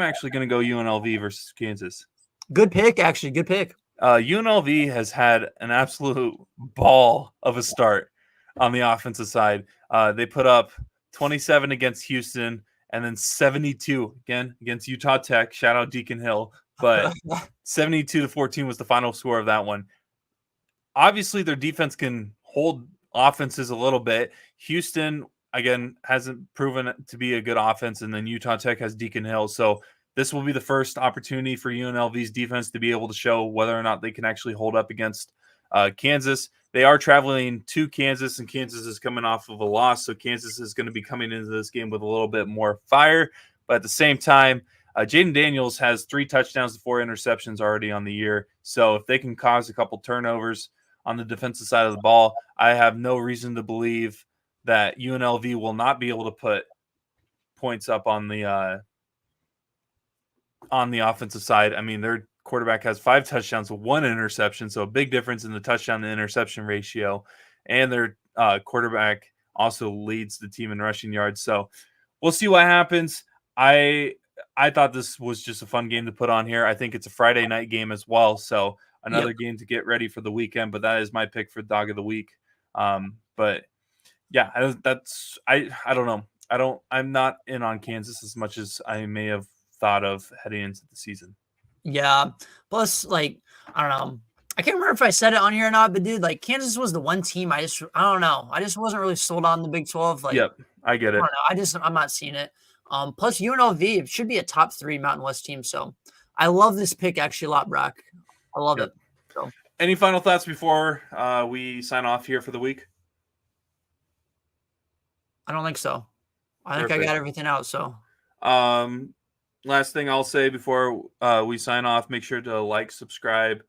actually going to go UNLV versus Kansas. good pick, actually, good pick. UNLV has had an absolute ball of a start on the offensive side. They put up 27 against Houston and then 72 again against Utah Tech. Shout out Deacon Hill, but 72-14 was the final score of that one. Obviously, their defense can hold offenses a little bit. Houston, again, hasn't proven to be a good offense, and then Utah Tech has Deacon Hill. So this will be the first opportunity for UNLV's defense to be able to show whether or not they can actually hold up against Kansas. They are traveling to Kansas, and Kansas is coming off of a loss, so Kansas is going to be coming into this game with a little bit more fire. But at the same time, Jaden Daniels has 3 touchdowns and 4 interceptions already on the year. So if they can cause a couple turnovers on the defensive side of the ball, I have no reason to believe that UNLV will not be able to put points up on the offensive side. I mean, their quarterback has 5 touchdowns with 1 interception, so a big difference in the touchdown to interception ratio. And their quarterback also leads the team in rushing yards. So we'll see what happens. I thought this was just a fun game to put on here. I think it's a Friday night game as well, so another game to get ready for the weekend. But that is my pick for Dog of the Week. But yeah, I don't know. I'm not in on Kansas as much as I may have thought of heading into the season. Yeah. Plus, like, I don't know. I can't remember if I said it on here or not, but dude, like Kansas was the one team I don't know. I just wasn't really sold on the Big 12. Like, Yep, I get I it. don't know. I'm not seeing it. Plus UNLV should be a top 3 Mountain West team. So I love this pick actually a lot, Brock. I love it. So Any final thoughts before we sign off here for the week? I don't think so. I think Perfect. I got everything out. So last thing I'll say before we sign off, make sure to like, subscribe,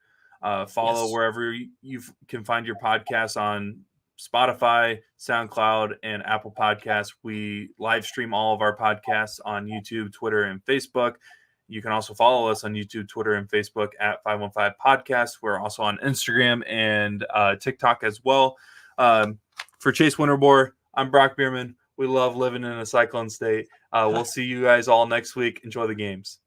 follow wherever you can find your podcasts on Spotify, SoundCloud, and Apple Podcasts. We live stream all of our podcasts on YouTube, Twitter, and Facebook. You can also follow us on YouTube, Twitter, and Facebook at 515 Podcasts. We're also on Instagram and TikTok as well. For Chase Winterbore, I'm Brock Bierman. We love living in a Cyclone state. We'll see you guys all next week. Enjoy the games.